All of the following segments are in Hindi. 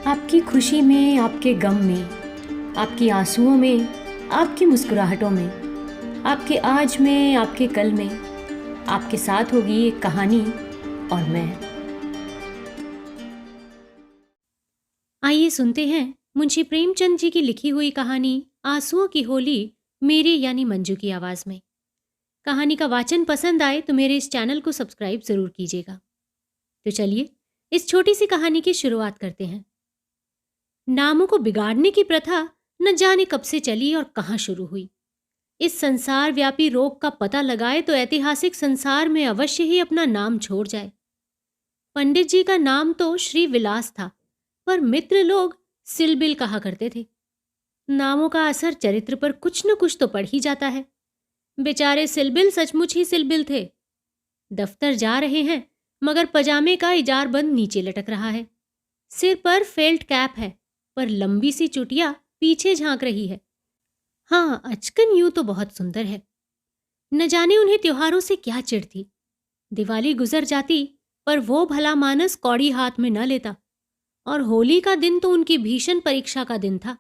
आपकी खुशी में, आपके गम में, आपकी आंसुओं में, आपकी मुस्कुराहटों में, आपके आज में, आपके कल में, आपके साथ होगी एक कहानी और मैं। आइए सुनते हैं मुंशी प्रेमचंद जी की लिखी हुई कहानी आंसुओं की होली, मेरी यानी मंजू की आवाज़ में। कहानी का वाचन पसंद आए तो मेरे इस चैनल को सब्सक्राइब ज़रूर कीजिएगा। तो चलिए इस छोटी सी कहानी की शुरुआत करते हैं। नामों को बिगाड़ने की प्रथा न जाने कब से चली और कहाँ शुरू हुई। इस संसार व्यापी रोग का पता लगाए तो ऐतिहासिक संसार में अवश्य ही अपना नाम छोड़ जाए। पंडित जी का नाम तो श्री विलास था, पर मित्र लोग सिलबिल कहा करते थे। नामों का असर चरित्र पर कुछ न कुछ तो पड़ ही जाता है। बेचारे सिलबिल सचमुच ही सिलबिल थे। दफ्तर जा रहे हैं मगर पजामे का इजारबंद नीचे लटक रहा है। सिर पर फेल्ट कैप है, पर लंबी सी चुटिया पीछे झांक रही है। हाँ, अचकन यूं तो बहुत सुंदर है। न जाने उन्हें त्योहारों से क्या चिढ़ थी। दिवाली गुजर जाती पर वो भला मानस कौड़ी हाथ में न लेता, और होली का दिन तो उनकी भीषण परीक्षा का दिन था।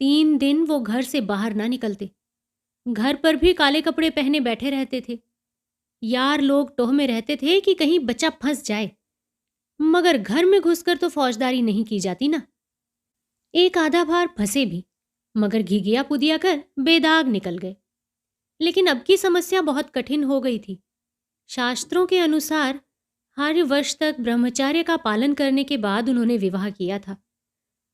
3 दिन वो घर से बाहर ना निकलते। घर पर भी काले कपड़े पहने बैठे रहते थे। यार लोग टोह में रहते थे कि कहीं बच्चा फंस जाए, मगर घर में घुसकर तो फौजदारी नहीं की जाती ना। एक आधा बार फंसे भी, मगर घिघिया पुदिया कर बेदाग निकल गए। लेकिन अब की समस्या बहुत कठिन हो गई थी। शास्त्रों के अनुसार हर वर्ष तक ब्रह्मचर्य का पालन करने के बाद उन्होंने विवाह किया था।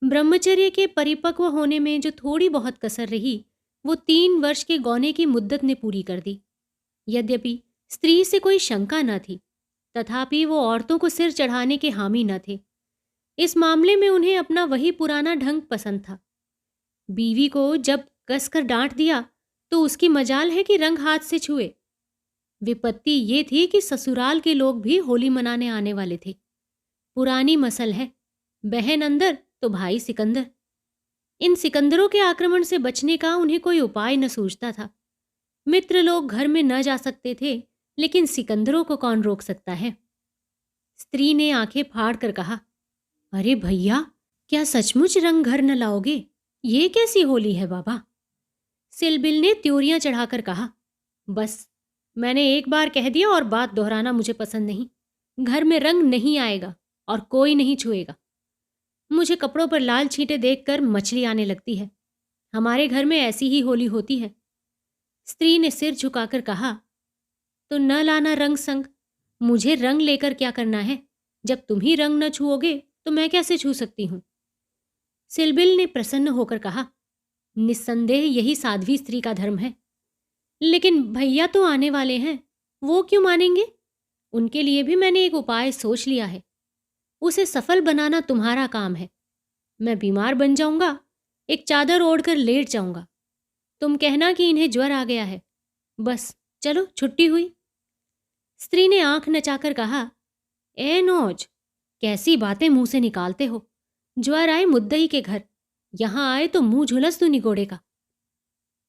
ब्रह्मचर्य के परिपक्व होने में जो थोड़ी बहुत कसर रही, वो 3 वर्ष के गौने की मुद्दत ने पूरी कर दी। यद्यपि स्त्री से कोई शंका न थी, तथापि वो औरतों को सिर चढ़ाने के हामी न थे। इस मामले में उन्हें अपना वही पुराना ढंग पसंद था। बीवी को जब कसकर डांट दिया तो उसकी मजाल है कि रंग हाथ से छुए। विपत्ति ये थी कि ससुराल के लोग भी होली मनाने आने वाले थे। पुरानी मसल है, बहन अंदर तो भाई सिकंदर। इन सिकंदरों के आक्रमण से बचने का उन्हें कोई उपाय न सूझता था। मित्र लोग घर में न जा सकते थे, लेकिन सिकंदरों को कौन रोक सकता है। स्त्री ने आंखें फाड़ कर कहा, अरे भैया, क्या सचमुच रंग घर न लाओगे? ये कैसी होली है बाबा? सिलबिल ने त्योरियां चढ़ाकर कहा, बस, मैंने एक बार कह दिया और बात दोहराना मुझे पसंद नहीं। घर में रंग नहीं आएगा और कोई नहीं छुएगा। मुझे कपड़ों पर लाल छींटे देखकर मछली आने लगती है। हमारे घर में ऐसी ही होली होती है। स्त्री ने सिर झुकाकर कहा, तो न लाना रंग संग। मुझे रंग लेकर क्या करना है? जब तुम ही रंग न छुओगे तो मैं कैसे छू सकती हूं? सिलबिल ने प्रसन्न होकर कहा, निस्संदेह यही साध्वी स्त्री का धर्म है। लेकिन भैया तो आने वाले हैं, वो क्यों मानेंगे? उनके लिए भी मैंने एक उपाय सोच लिया है। उसे सफल बनाना तुम्हारा काम है। मैं बीमार बन जाऊंगा, एक चादर ओढ़कर लेट जाऊंगा। तुम कहना कि इन्हें ज्वर आ गया है। बस, चलो छुट्टी हुई। स्त्री ने आंख नचाकर कहा, ए नौज, कैसी बातें मुंह से निकालते हो? ज्वर आए मुद्दई के घर, यहां आए तो मुंह झुलस तू निगोड़े का।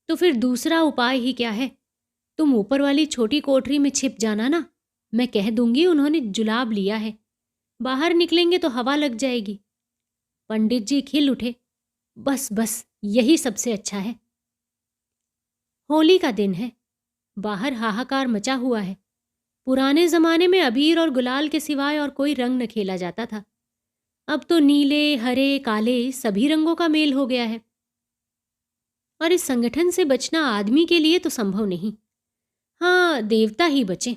तो फिर दूसरा उपाय ही क्या है? तुम ऊपर वाली छोटी कोठरी में छिप जाना ना। मैं कह दूंगी उन्होंने जुलाब लिया है। बाहर निकलेंगे तो हवा लग जाएगी। पंडित जी खिल उठे, बस बस, यही सबसे अच्छा है। होली का दिन है, बाहर हाहाकार मचा हुआ है। पुराने जमाने में अबीर और गुलाल के सिवाय और कोई रंग न खेला जाता था। अब तो नीले, हरे, काले सभी रंगों का मेल हो गया है, और इस संगठन से बचना आदमी के लिए तो संभव नहीं। हाँ, देवता ही बचे।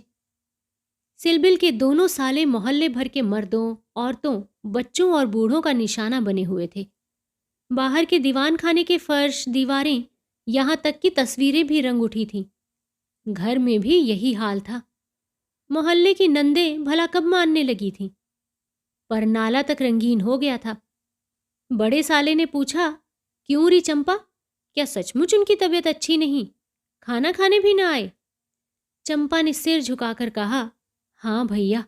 सिलबिल के दोनों साले मोहल्ले भर के मर्दों, औरतों, बच्चों और बूढ़ों का निशाना बने हुए थे। बाहर के दीवान खाने के फर्श, दीवारें, यहां तक कि तस्वीरें भी रंग उठी थीं। घर में भी यही हाल था। मोहल्ले की नंदें भला कब मानने लगी थीं, पर नाला तक रंगीन हो गया था। बड़े साले ने पूछा, क्यों री चंपा, क्या सचमुच उनकी तबीयत अच्छी नहीं? खाना खाने भी ना आए? चंपा ने सिर झुकाकर कहा, हाँ भैया,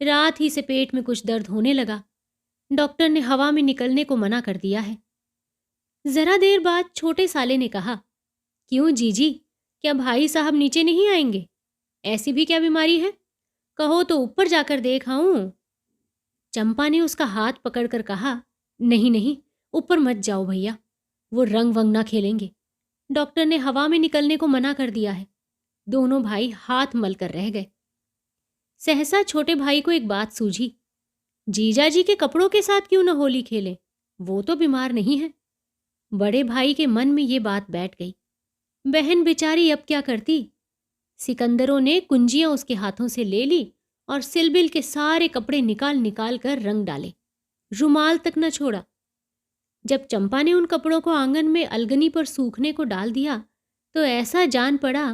रात ही से पेट में कुछ दर्द होने लगा। डॉक्टर ने हवा में निकलने को मना कर दिया है। जरा देर बाद छोटे साले ने कहा, क्यों जीजी, क्या भाई साहब नीचे नहीं आएंगे? ऐसी भी क्या बीमारी है? कहो तो ऊपर जाकर देख आऊं। चंपा ने उसका हाथ पकड़कर कहा, नहीं नहीं, ऊपर मत जाओ भैया, वो रंग वंग ना खेलेंगे। डॉक्टर ने हवा में निकलने को मना कर दिया है। दोनों भाई हाथ मल कर रह गए। सहसा छोटे भाई को एक बात सूझी। जीजा जी के कपड़ों के साथ क्यों न होली खेलें? वो तो बीमार नहीं है। बड़े भाई के मन में ये बात बैठ गई। बहन बेचारी अब क्या करती? सिकंदरों ने कुंजियां उसके हाथों से ले ली और सिलबिल के सारे कपड़े निकाल निकाल कर रंग डाले, रुमाल तक न छोड़ा। जब चंपा ने उन कपड़ों को आंगन में अलगनी पर सूखने को डाल दिया तो ऐसा जान पड़ा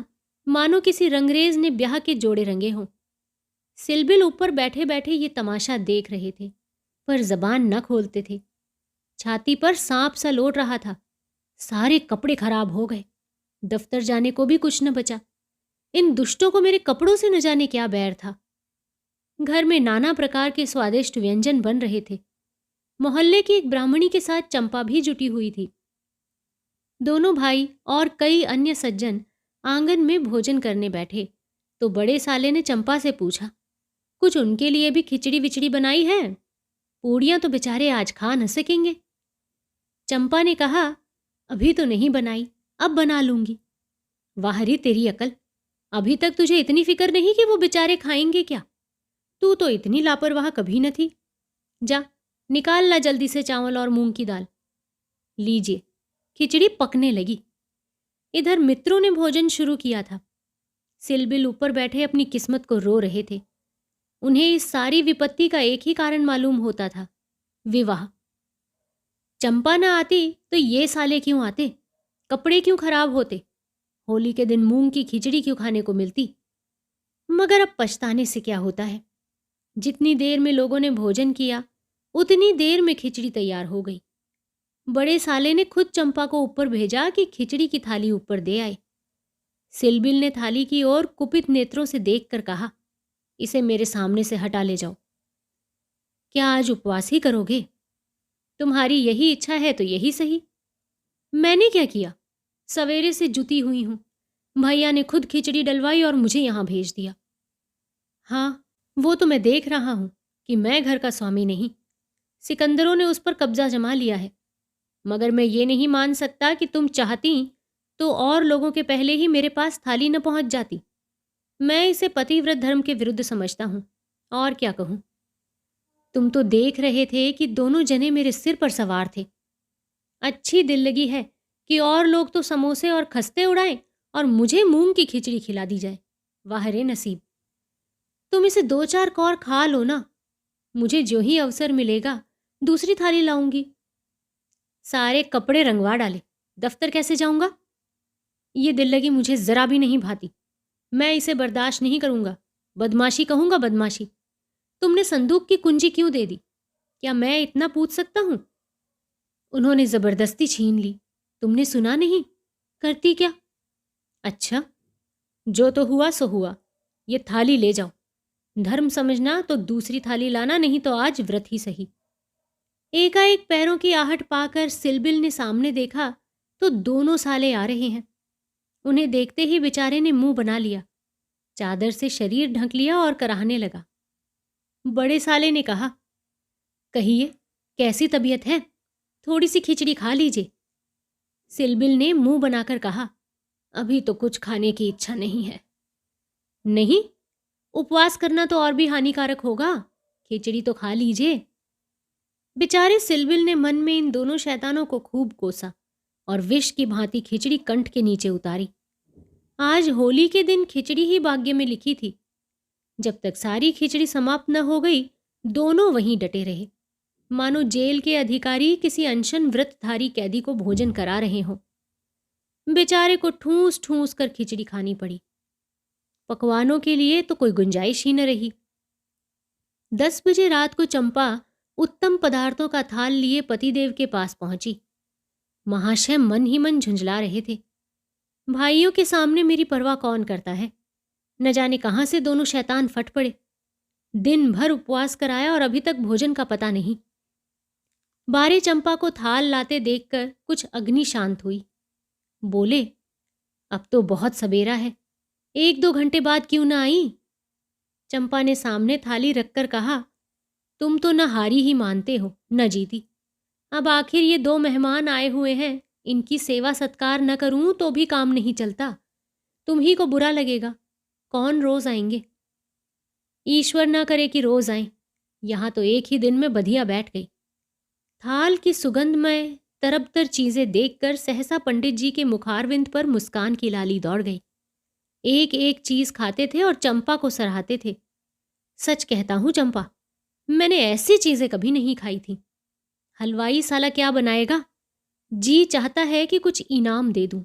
मानो किसी रंगरेज ने ब्याह के जोड़े रंगे हों। सिलबिल ऊपर बैठे बैठे ये तमाशा देख रहे थे, पर जबान न खोलते थे। छाती पर सांप सा लौट रहा था। सारे कपड़े खराब हो गए, दफ्तर जाने को भी कुछ न बचा। इन दुष्टों को मेरे कपड़ों से न जाने क्या बैर था। घर में नाना प्रकार के स्वादिष्ट व्यंजन बन रहे थे। मोहल्ले की एक ब्राह्मणी के साथ चंपा भी जुटी हुई थी। दोनों भाई और कई अन्य सज्जन आंगन में भोजन करने बैठे तो बड़े साले ने चंपा से पूछा, कुछ उनके लिए भी खिचड़ी विचड़ी बनाई है? पूड़ियां तो बेचारे आज खा न सकेंगे। चंपा ने कहा, अभी तो नहीं बनाई, अब बना लूंगी। वाह रे तेरी अकल, अभी तक तुझे इतनी फिक्र नहीं कि वो बेचारे खाएंगे क्या? तू तो इतनी लापरवाह कभी न थी। जा निकाल ला जल्दी से चावल और मूंग की दाल। लीजिए, खिचड़ी पकने लगी। इधर मित्रों ने भोजन शुरू किया था। सिलबिल ऊपर बैठे अपनी किस्मत को रो रहे थे। उन्हें इस सारी विपत्ति का एक ही कारण मालूम होता था, विवाह। चंपा न आती तो ये साले क्यों आते? कपड़े क्यों खराब होते? होली के दिन मूंग की खिचड़ी क्यों खाने को मिलती? मगर अब पछताने से क्या होता है। जितनी देर में लोगों ने भोजन किया उतनी देर में खिचड़ी तैयार हो गई। बड़े साले ने खुद चंपा को ऊपर भेजा कि खिचड़ी की थाली ऊपर दे आए। सिलबिल ने थाली की ओर कुपित नेत्रों से देखकर कहा, इसे मेरे सामने से हटा ले जाओ। क्या आज उपवास ही करोगे? तुम्हारी यही इच्छा है तो यही सही। मैंने क्या किया? सवेरे से जुती हुई हूं। भैया ने खुद खिचड़ी डलवाई और मुझे यहां भेज दिया। हाँ, वो तो मैं देख रहा हूं कि मैं घर का स्वामी नहीं। सिकंदरों ने उस पर कब्जा जमा लिया है। मगर मैं ये नहीं मान सकता कि तुम चाहती तो और लोगों के पहले ही मेरे पास थाली न पहुंच जाती। मैं इसे पतिव्रत धर्म के विरुद्ध समझता हूं। और क्या कहूं? तुम तो देख रहे थे कि दोनों जने मेरे सिर पर सवार थे। अच्छी दिल लगी है कि और लोग तो समोसे और खस्ते उड़ाएं और मुझे मूंग की खिचड़ी खिला दी जाए। वाह रे नसीब। तुम इसे 2-4 कौर खा लो ना। मुझे जो ही अवसर मिलेगा दूसरी थाली लाऊंगी। सारे कपड़े रंगवा डाले, दफ्तर कैसे जाऊंगा? ये दिल लगी मुझे जरा भी नहीं भाती। मैं इसे बर्दाश्त नहीं करूंगा। बदमाशी कहूंगा बदमाशी। तुमने संदूक की कुंजी क्यों दे दी? क्या मैं इतना पूछ सकता हूं? उन्होंने जबरदस्ती छीन ली। तुमने सुना नहीं? करती क्या? अच्छा, जो तो हुआ सो हुआ। ये थाली ले जाओ। धर्म समझना तो दूसरी थाली लाना, नहीं तो आज व्रत ही सही। एकाएक पैरों की आहट पाकर सिलबिल ने सामने देखा तो दोनों साले आ रहे हैं। उन्हें देखते ही बेचारे ने मुंह बना लिया, चादर से शरीर ढक लिया और कराहने लगा। बड़े साले ने कहा, कहिए कैसी तबीयत है? थोड़ी सी खिचड़ी खा लीजिए। सिलबिल ने मुंह बनाकर कहा, अभी तो कुछ खाने की इच्छा नहीं है। नहीं, उपवास करना तो और भी हानिकारक होगा। खिचड़ी तो खा लीजिए। बेचारे सिलबिल ने मन में इन दोनों शैतानों को खूब कोसा और विष की भांति खिचड़ी कंठ के नीचे उतारी। आज होली के दिन खिचड़ी ही भाग्य में लिखी थी। जब तक सारी खिचड़ी समाप्त न हो गई दोनों वहीं डटे रहे, मानो जेल के अधिकारी किसी अनशन व्रतधारी कैदी को भोजन करा रहे हों। बेचारे को ठूस ठूस कर खिचड़ी खानी पड़ी। पकवानों के लिए तो कोई गुंजाइश ही न रही। 10 बजे रात को चंपा उत्तम पदार्थों का थाल लिए पतिदेव के पास पहुंची। महाशय मन ही मन झुंझला रहे थे। भाइयों के सामने मेरी परवाह कौन करता है? न जाने कहां से दोनों शैतान फट पड़े। दिन भर उपवास कराया और अभी तक भोजन का पता नहीं। बारे चंपा को थाल लाते देखकर कुछ अग्नि शांत हुई। बोले, अब तो बहुत सवेरा है, 1-2 घंटे बाद क्यों ना आई? चंपा ने सामने थाली रखकर कहा, तुम तो न हारी ही मानते हो न जीती। अब आखिर ये 2 मेहमान आए हुए हैं, इनकी सेवा सत्कार न करूं तो भी काम नहीं चलता। तुम ही को बुरा लगेगा। कौन रोज आएंगे? ईश्वर ना करे कि रोज आएं। यहाँ तो एक ही दिन में बधिया बैठ गई। थाल की सुगंधमय तरबतर चीजें देखकर सहसा पंडित जी के मुखारविंद पर मुस्कान की लाली दौड़ गई। एक एक चीज खाते थे और चंपा को सराहते थे। सच कहता हूं चंपा, मैंने ऐसी चीजें कभी नहीं खाई थी। हलवाई साला क्या बनाएगा? जी चाहता है कि कुछ इनाम दे दूं।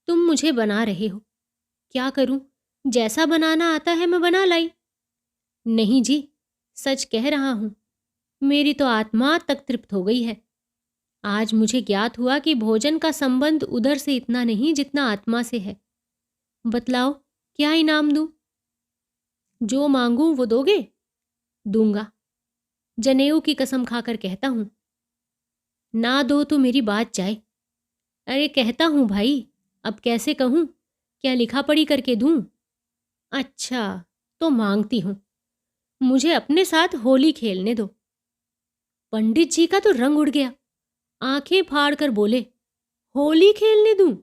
तुम मुझे बना रहे हो, क्या करूं? जैसा बनाना आता है मैं बना लाई। नहीं जी, सच कह रहा हूं, मेरी तो आत्मा तक तृप्त हो गई है। आज मुझे ज्ञात हुआ कि भोजन का संबंध उधर से इतना नहीं जितना आत्मा से है। बतलाओ, क्या इनाम दूं? जो मांगूं वो दोगे? दूंगा, जनेऊ की कसम खाकर कहता हूं। ना दो तो मेरी बात जाए। अरे कहता हूं भाई, अब कैसे कहूं? क्या लिखा पढ़ी करके दूं? अच्छा, तो मांगती हूं, मुझे अपने साथ होली खेलने दो। पंडित जी का तो रंग उड़ गया। आंखें फाड़ कर बोले, होली खेलने दूं?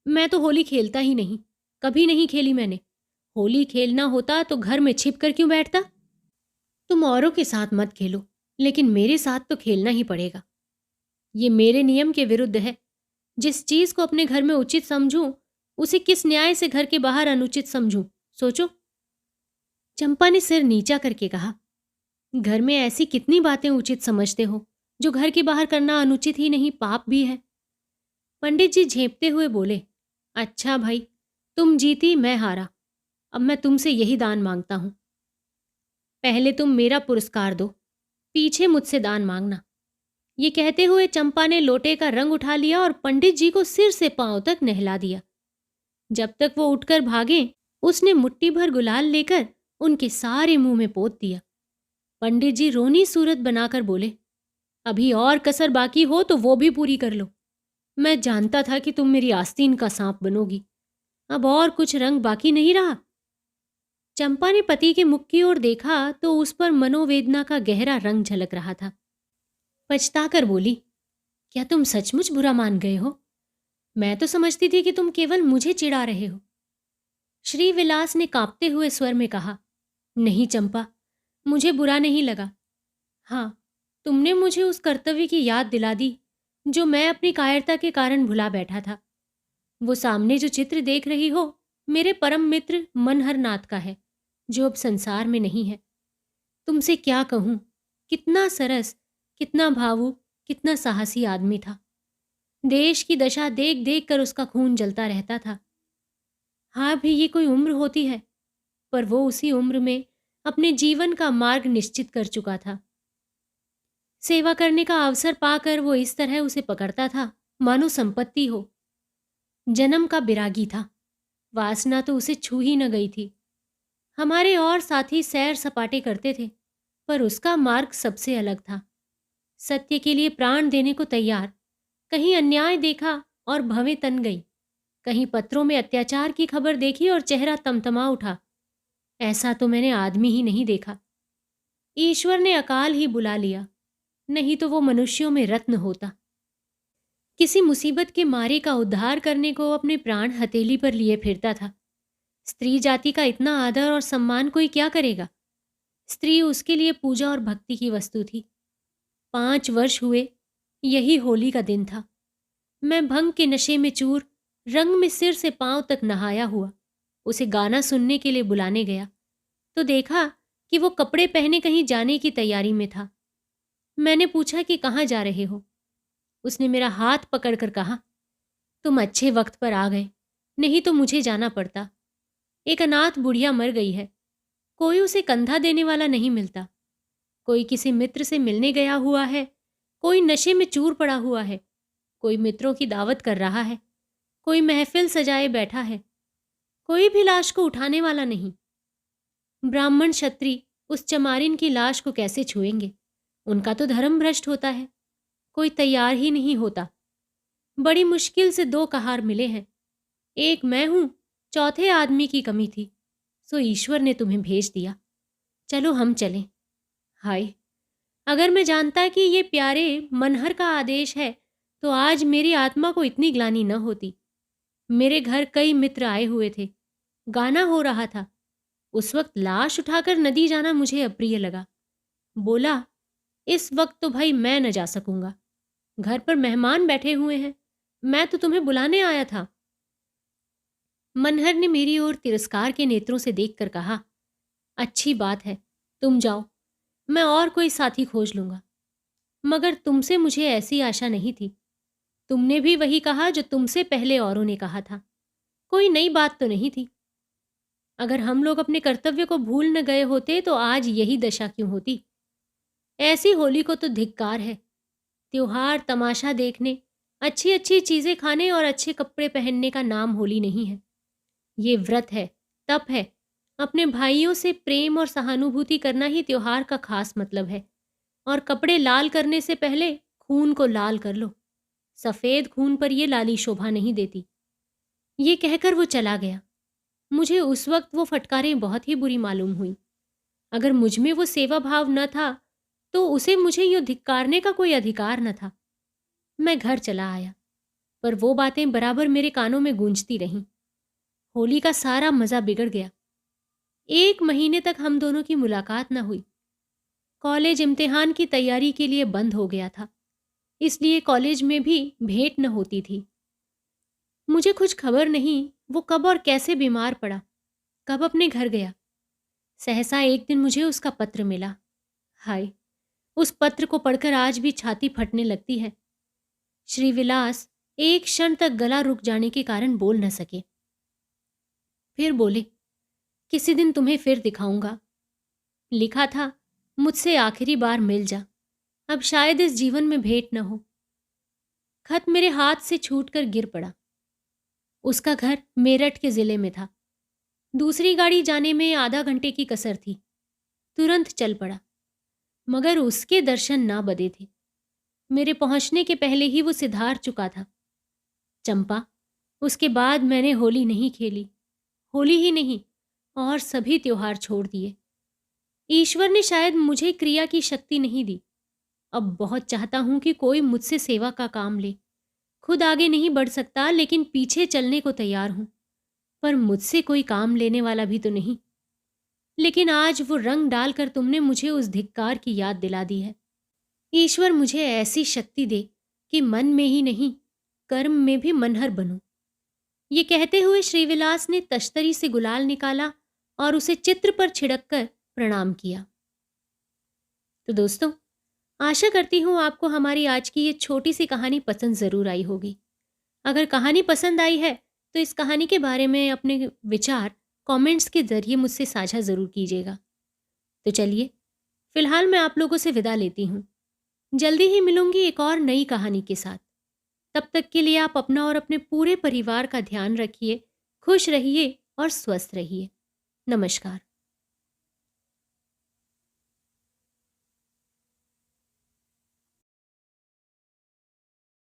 मैं तो होली खेलता ही नहीं, कभी नहीं खेली मैंने। होली खेलना होता तो घर में छिप कर क्यों बैठता? तुम औरों के साथ मत खेलो, लेकिन मेरे साथ तो खेलना ही पड़ेगा। ये मेरे नियम के विरुद्ध है। जिस चीज को अपने घर में उचित समझूं, उसे किस न्याय से घर के बाहर अनुचित समझूं? सोचो। चंपा ने सिर नीचा करके कहा, घर में ऐसी कितनी बातें उचित समझते हो जो घर के बाहर करना अनुचित ही नहीं, पाप भी है। पंडित जी झेंपते हुए बोले, अच्छा भाई, तुम जीती मैं हारा, अब मैं तुमसे यही दान मांगता हूं। पहले तुम मेरा पुरस्कार दो, पीछे मुझसे दान मांगना। ये कहते हुए चंपा ने लोटे का रंग उठा लिया और पंडित जी को सिर से पांव तक नहला दिया। जब तक वो उठकर भागे, उसने मुट्ठी भर गुलाल लेकर उनके सारे मुंह में पोत दिया। पंडित जी रोनी सूरत बनाकर बोले, अभी और कसर बाकी हो तो वो भी पूरी कर लो। मैं जानता था कि तुम मेरी आस्तीन का सांप बनोगी। अब और कुछ रंग बाकी नहीं रहा। चंपा ने पति के मुख की ओर देखा तो उस पर मनोवेदना का गहरा रंग झलक रहा था। पछताकर बोली, क्या तुम सचमुच बुरा मान गए हो? मैं तो समझती थी कि तुम केवल मुझे चिढ़ा रहे हो। श्री विलास ने कांपते हुए स्वर में कहा, नहीं चंपा, मुझे बुरा नहीं लगा। हाँ, तुमने मुझे उस कर्तव्य की याद दिला दी जो मैं अपनी कायरता के कारण भुला बैठा था। वो सामने जो चित्र देख रही हो, मेरे परम मित्र मनहर नाथ का है, जो अब संसार में नहीं है। तुमसे क्या कहूं, कितना सरस, कितना भावुक, कितना साहसी आदमी था। देश की दशा देख देख कर उसका खून जलता रहता था। हाँ भी ये कोई उम्र होती है, पर वो उसी उम्र में अपने जीवन का मार्ग निश्चित कर चुका था। सेवा करने का अवसर पाकर वो इस तरह उसे पकड़ता था मानो संपत्ति हो। जन्म का बिरागी था, वासना तो उसे छू ही न गई थी। हमारे और साथी सैर सपाटे करते थे, पर उसका मार्ग सबसे अलग था। सत्य के लिए प्राण देने को तैयार। कहीं अन्याय देखा और भवें तन गई, कहीं पत्रों में अत्याचार की खबर देखी और चेहरा तमतमा उठा। ऐसा तो मैंने आदमी ही नहीं देखा। ईश्वर ने अकाल ही बुला लिया, नहीं तो वो मनुष्यों में रत्न होता। किसी मुसीबत के मारे का उद्धार करने को अपने प्राण हथेली पर लिए फिरता था। स्त्री जाति का इतना आदर और सम्मान कोई क्या करेगा? स्त्री उसके लिए पूजा और भक्ति की वस्तु थी। 5 वर्ष हुए, यही होली का दिन था। मैं भंग के नशे में चूर, रंग में सिर से पांव तक नहाया हुआ, उसे गाना सुनने के लिए बुलाने गया तो देखा कि वो कपड़े पहने कहीं जाने की तैयारी में था। मैंने पूछा कि कहाँ जा रहे हो? उसने मेरा हाथ पकड़कर कहा, तुम अच्छे वक्त पर आ गए, नहीं तो मुझे जाना पड़ता। एक अनाथ बुढ़िया मर गई है, कोई उसे कंधा देने वाला नहीं मिलता। कोई किसी मित्र से मिलने गया हुआ है, कोई नशे में चूर पड़ा हुआ है, कोई मित्रों की दावत कर रहा है, कोई महफिल सजाए बैठा है, कोई भी लाश को उठाने वाला नहीं। ब्राह्मण क्षत्रिय उस चमारिन की लाश को कैसे छुएंगे? उनका तो धर्म भ्रष्ट होता है। कोई तैयार ही नहीं होता। बड़ी मुश्किल से 2 कहार मिले हैं। एक मैं हूं, चौथे आदमी की कमी थी, सो ईश्वर ने तुम्हें भेज दिया। चलो हम चलें। हाय, अगर मैं जानता कि ये प्यारे मनहर का आदेश है, तो आज मेरी आत्मा को इतनी ग्लानि न होती। मेरे घर कई मित्र आए हुए थे। गाना हो रहा था। उस वक्त लाश उठाकर नदी जाना मुझे अप्रिय लगा। बोला, इस वक्त तो भाई मैं न जा सकूंगा। घर पर मेहमान बैठे हुए हैं। मैं तो तुम्हें बुलाने आया था। मनहर ने मेरी ओर तिरस्कार के नेत्रों से देखकर कहा, अच्छी बात है, तुम जाओ, मैं और कोई साथी खोज लूंगा। मगर तुमसे मुझे ऐसी आशा नहीं थी। तुमने भी वही कहा जो तुमसे पहले औरों ने कहा था। कोई नई बात तो नहीं थी। अगर हम लोग अपने कर्तव्य को भूल न गए होते तो आज यही दशा क्यों होती। ऐसी होली को तो धिक्कार है। त्योहार, तमाशा देखने, अच्छी अच्छी चीजें खाने और अच्छे कपड़े पहनने का नाम होली नहीं है। ये व्रत है, तप है। अपने भाइयों से प्रेम और सहानुभूति करना ही त्योहार का खास मतलब है। और कपड़े लाल करने से पहले खून को लाल कर लो। सफेद खून पर ये लाली शोभा नहीं देती। ये कहकर वो चला गया। मुझे उस वक्त वो फटकारें बहुत ही बुरी मालूम हुई। अगर मुझ में वो सेवा भाव न था तो उसे मुझे यूं धिक्कारने का कोई अधिकार न था। मैं घर चला आया, पर वो बातें बराबर मेरे कानों में गूंजती रहीं। होली का सारा मजा बिगड़ गया। 1 महीने तक हम दोनों की मुलाकात न हुई। कॉलेज इम्तिहान की तैयारी के लिए बंद हो गया था, इसलिए कॉलेज में भी भेंट न होती थी। मुझे कुछ खबर नहीं वो कब और कैसे बीमार पड़ा, कब अपने घर गया। सहसा एक दिन मुझे उसका पत्र मिला। हाय, उस पत्र को पढ़कर आज भी छाती फटने लगती है। श्रीविलास एक क्षण तक गला रुक जाने के कारण बोल न सके। फिर बोले, किसी दिन तुम्हें फिर दिखाऊंगा। लिखा था, मुझसे आखिरी बार मिल जा, अब शायद इस जीवन में भेंट न हो। खत मेरे हाथ से छूटकर गिर पड़ा। उसका घर मेरठ के जिले में था। दूसरी गाड़ी जाने में आधा घंटे की कसर थी। तुरंत चल पड़ा, मगर उसके दर्शन ना बदे थे। मेरे पहुंचने के पहले ही वो सिधार चुका था। चंपा, उसके बाद मैंने होली नहीं खेली। होली ही नहीं, और सभी त्योहार छोड़ दिए। ईश्वर ने शायद मुझे क्रिया की शक्ति नहीं दी। अब बहुत चाहता हूं कि कोई मुझसे सेवा का काम ले। खुद आगे नहीं बढ़ सकता, लेकिन पीछे चलने को तैयार हूं। पर मुझसे कोई काम लेने वाला भी तो नहीं। लेकिन आज वो रंग डालकर तुमने मुझे उस धिक्कार की याद दिला दी है। ईश्वर मुझे ऐसी शक्ति दे कि मन में ही नहीं, कर्म में भी मनहर बनूं। ये कहते हुए श्रीविलास ने तश्तरी से गुलाल निकाला और उसे चित्र पर छिड़क कर प्रणाम किया। तो दोस्तों, आशा करती हूँ आपको हमारी आज की ये छोटी सी कहानी पसंद ज़रूर आई होगी। अगर कहानी पसंद आई है तो इस कहानी के बारे में अपने विचार कमेंट्स के ज़रिए मुझसे साझा ज़रूर कीजिएगा। तो चलिए, फिलहाल मैं आप लोगों से विदा लेती हूँ। जल्दी ही मिलूंगी एक और नई कहानी के साथ। तब तक के लिए आप अपना और अपने पूरे परिवार का ध्यान रखिए, खुश रहिए और स्वस्थ रहिए। नमस्कार।